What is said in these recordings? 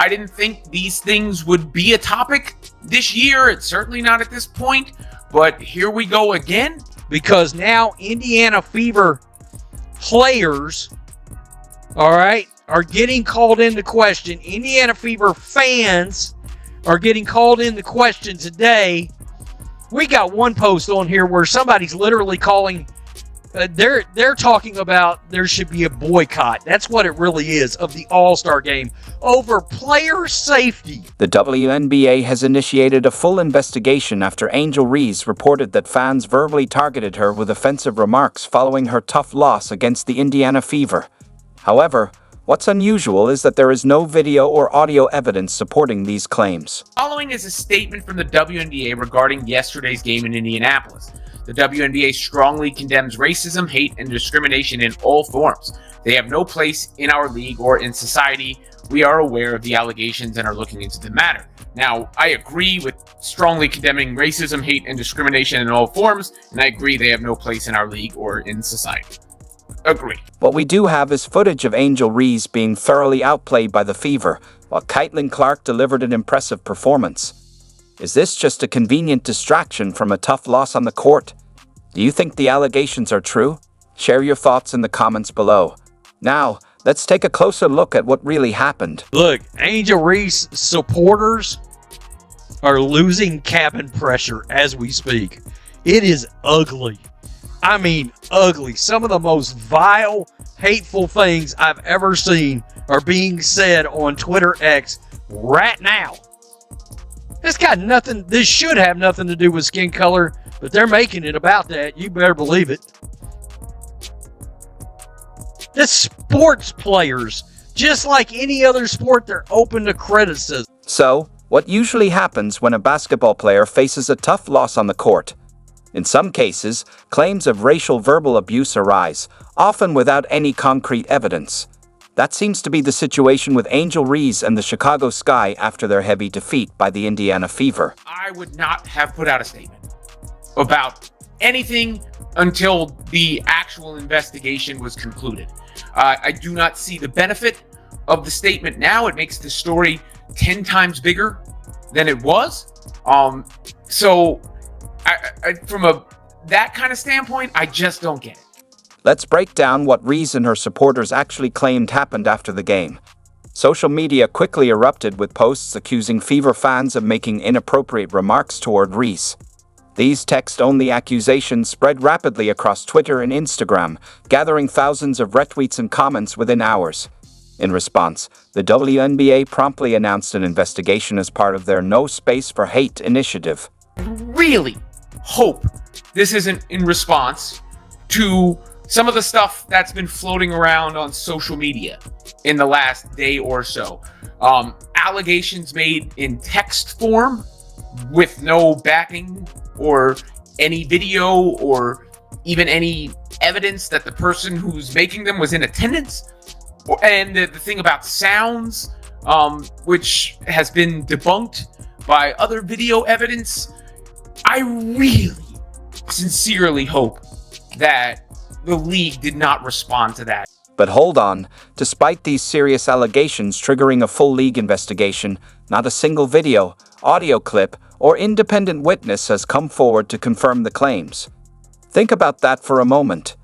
I didn't think these things would be a topic this year. It's certainly not at this point, but here we go again. Because now Indiana Fever players, all right, are getting called into question. Indiana Fever fans are getting called into question today. We got one post on here where somebody's literally calling, they're talking about there should be a boycott. That's what it really is, of the All-Star game over player safety. The WNBA has initiated a full investigation after Angel Reese reported that fans verbally targeted her with offensive remarks following her tough loss against the Indiana Fever. However, what's unusual is that there is no video or audio evidence supporting these claims. Following is a statement from the WNBA regarding yesterday's game in Indianapolis. The WNBA strongly condemns racism, hate, and discrimination in all forms. They have no place in our league or in society. We are aware of the allegations and are looking into the matter. Now, I agree with strongly condemning racism, hate, and discrimination in all forms, and I agree they have no place in our league or in society. Agree. What we do have is footage of Angel Reese being thoroughly outplayed by the Fever, while Caitlin Clark delivered an impressive performance. Is this just a convenient distraction from a tough loss on the court? Do you think the allegations are true? Share your thoughts in the comments below. Now, let's take a closer look at what really happened. Look, Angel Reese supporters are losing cabin pressure as we speak. It is ugly. I mean, ugly. Some of the most vile, hateful things I've ever seen are being said on Twitter X right now. This should have nothing to do with skin color, but they're making it about that. You better believe it. The sports players, just like any other sport, they're open to criticism. So, what usually happens when a basketball player faces a tough loss on the court? In some cases, claims of racial verbal abuse arise, often without any concrete evidence. That seems to be the situation with Angel Reese and the Chicago Sky after their heavy defeat by the Indiana Fever. I would not have put out a statement about anything until the actual investigation was concluded. I do not see the benefit of the statement now. It makes the story 10 times bigger than it was. So from that kind of standpoint, I just don't get it. Let's break down what Reese and her supporters actually claimed happened after the game. Social media quickly erupted with posts accusing Fever fans of making inappropriate remarks toward Reese. These text-only accusations spread rapidly across Twitter and Instagram, gathering thousands of retweets and comments within hours. In response, the WNBA promptly announced an investigation as part of their No Space for Hate initiative. Really hope this isn't in response to some of the stuff that's been floating around on social media in the last day or so. Allegations made in text form with no backing or any video or even any evidence that the person who's making them was in attendance. And the thing about sounds, which has been debunked by other video evidence. I really sincerely hope that the league did not respond to that. But hold on, despite these serious allegations triggering a full league investigation, not a single video, audio clip, or independent witness has come forward to confirm the claims. Think about that for a moment.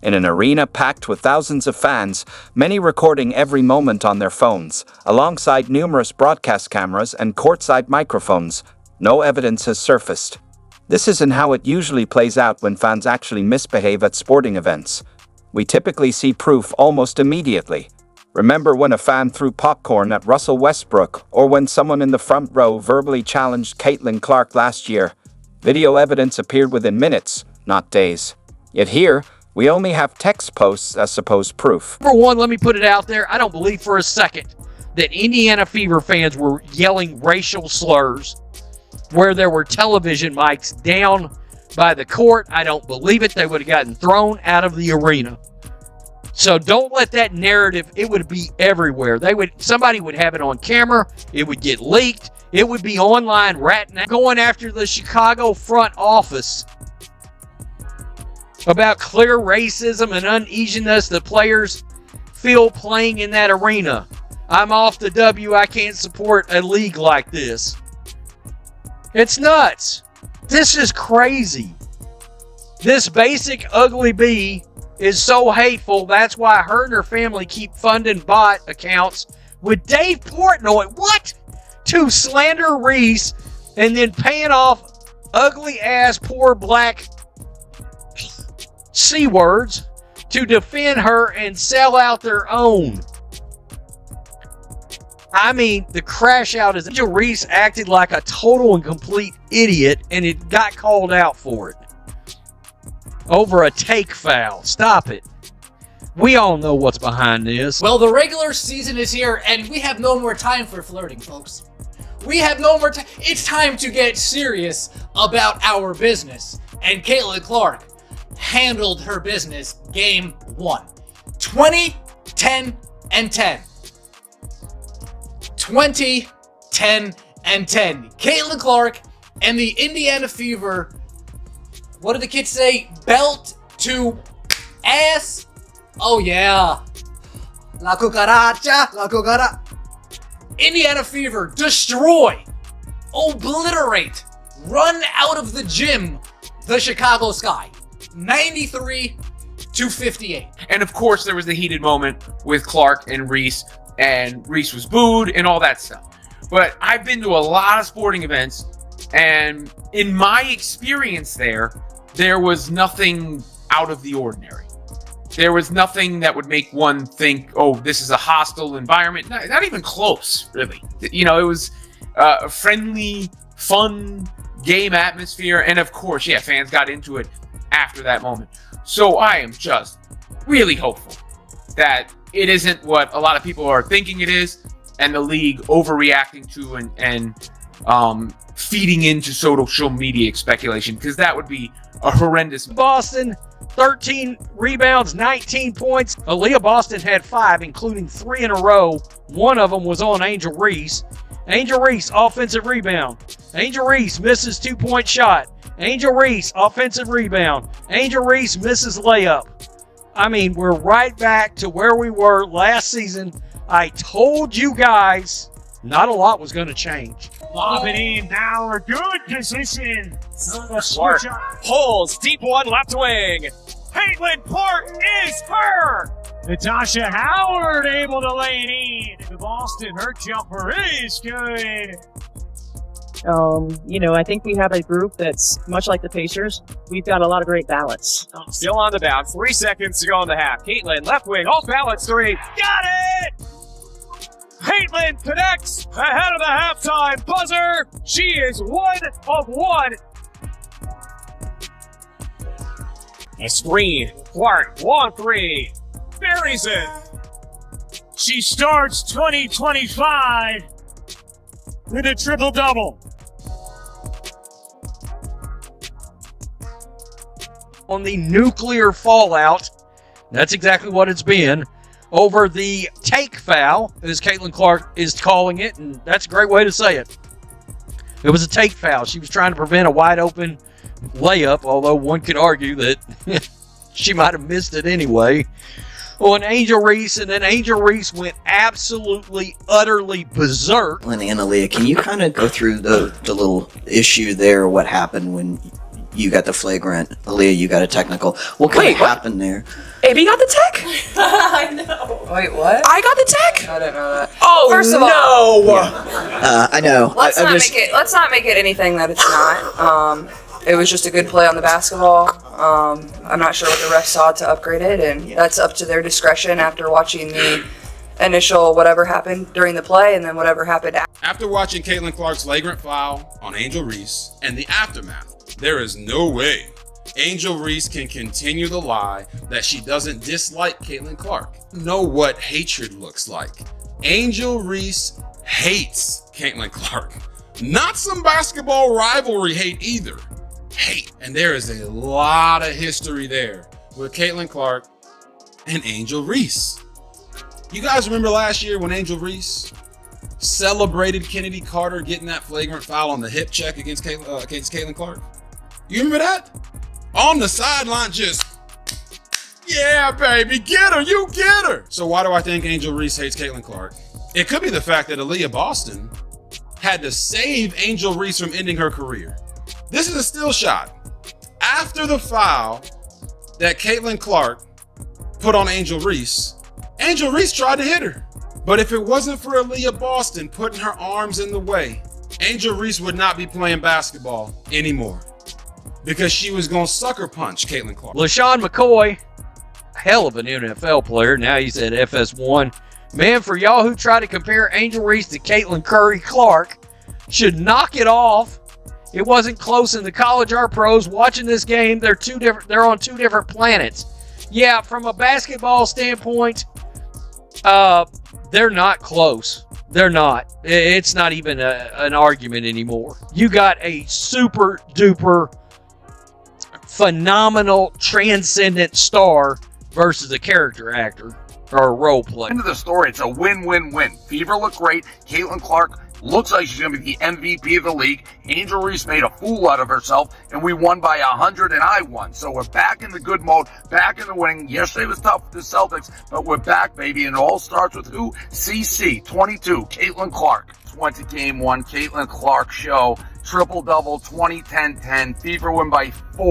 In an arena packed with thousands of fans, many recording every moment on their phones, alongside numerous broadcast cameras and courtside microphones, no evidence has surfaced. This isn't how it usually plays out when fans actually misbehave at sporting events. We typically see proof almost immediately. Remember when a fan threw popcorn at Russell Westbrook, or when someone in the front row verbally challenged Caitlin Clark last year? Video evidence appeared within minutes, not days. Yet here, we only have text posts as supposed proof. For one, let me put it out there, I don't believe for a second that Indiana Fever fans were yelling racial slurs where there were television mics down by the court. I don't believe it. They would have gotten thrown out of the arena. So don't let that narrative, it would be everywhere. Somebody would have it on camera. It would get leaked. It would be online right now. Going after the Chicago front office about clear racism and uneasiness the players feel playing in that arena. I'm off the W. I can't support a league like this. It's nuts. This is crazy. This basic ugly bee is so hateful. That's why her and her family keep funding bot accounts with Dave Portnoy. What? To slander Reese and then paying off ugly ass poor black C words to defend her and sell out their own. I mean, the crash out is Angel Reese acted like a total and complete idiot, and it got called out for it. Over a take foul. Stop it. We all know what's behind this. Well, the regular season is here, and we have no more time for flirting, folks. We have no more time. It's time to get serious about our business. And Caitlin Clark handled her business game 1. 20, 10, and 10. 20, 10, and 10. Caitlin Clark and the Indiana Fever, what did the kids say? Belt to ass? Oh yeah. La cucaracha, la cucaracha. Indiana Fever destroy, obliterate, run out of the gym the Chicago Sky. 93-58. And of course, there was the heated moment with Clark and Reese was booed and all that stuff. But I've been to a lot of sporting events, and in my experience there was nothing out of the ordinary. There was nothing that would make one think, oh, this is a hostile environment. Not even close, really. You know, it was a friendly, fun game atmosphere. And of course, yeah, fans got into it after that moment. So I am just really hopeful that it isn't what a lot of people are thinking it is, and the league overreacting to and feeding into social media speculation, because that would be a horrendous. Boston, 13 rebounds, 19 points. Aaliyah Boston had 5, including 3 in a row. One of them was on Angel Reese. Angel Reese, offensive rebound. Angel Reese misses 2-point shot. Angel Reese, offensive rebound. Angel Reese misses layup. I mean, we're right back to where we were last season. I told you guys not a lot was going to change. Lob it in, now a good position. Clark pulls, deep one, left wing. Caitlin Clark is her. Natasha Howard able to lay it in. The Boston, her jumper is good. I think we have a group that's much like the Pacers. We've got a lot of great balance. Still on the bounce, 3 seconds to go in the half. Caitlin, left wing, off balance 3. Got it! Caitlin connects ahead of the halftime buzzer. She is 1 of 1. A screen. Clark, 1-3. Buries it. She starts 2025 with a triple-double. On the nuclear fallout, that's exactly what it's been, over the take foul, as Caitlin Clark is calling it, and that's a great way to say it. It was a take foul. She was trying to prevent a wide open layup, although one could argue that she might have missed it anyway, on Angel Reese, and then Angel Reese went absolutely, utterly berserk. Lenny and Aaliyah, can you kind of go through the little issue there, what happened when you got the flagrant, Aaliyah, you got a technical. What kind of happened there? AB got the tech? I know. Wait, what? I got the tech? I didn't know that. Oh, First of no! all, I know. let's not make it anything that it's not. It was just a good play on the basketball. I'm not sure what the refs saw to upgrade it, and that's up to their discretion after watching the initial whatever happened during the play and then whatever happened after. After watching Caitlin Clark's flagrant foul on Angel Reese and the aftermath, there is no way Angel Reese can continue the lie that she doesn't dislike Caitlin Clark. Know what hatred looks like. Angel Reese hates Caitlin Clark. Not some basketball rivalry hate either. Hate. And there is a lot of history there with Caitlin Clark and Angel Reese. You guys remember last year when Angel Reese celebrated Kennedy Carter getting that flagrant foul on the hip check against Caitlin Clark? You remember that? On the sideline, just, yeah, baby, get her, you get her. So why do I think Angel Reese hates Caitlin Clark? It could be the fact that Aaliyah Boston had to save Angel Reese from ending her career. This is a still shot. After the foul that Caitlin Clark put on Angel Reese tried to hit her. But if it wasn't for Aaliyah Boston putting her arms in the way, Angel Reese would not be playing basketball anymore because she was going to sucker punch Caitlin Clark. LaShawn McCoy, hell of an NFL player. Now he's at FS1. Man, for y'all who try to compare Angel Reese to Caitlin Curry Clark, should knock it off. It wasn't close in the college or pros. Watching this game, they're on two different planets. Yeah, from a basketball standpoint, they're not close. They're not. It's not even an argument anymore. You got a super duper phenomenal transcendent star versus a character actor or a role player. End of the story. It's a win-win-win. Fever looked great. Caitlin Clark looks like she's going to be the MVP of the league. Angel Reese made a fool out of herself, and we won by 100, and I won. So we're back in the good mode, back in the winning. Yesterday was tough with the Celtics, but we're back, baby, and it all starts with who? CC, 22, Caitlin Clark. Went to game one, Caitlin Clark show. Triple-double, 20-10-10. Fever win by 4.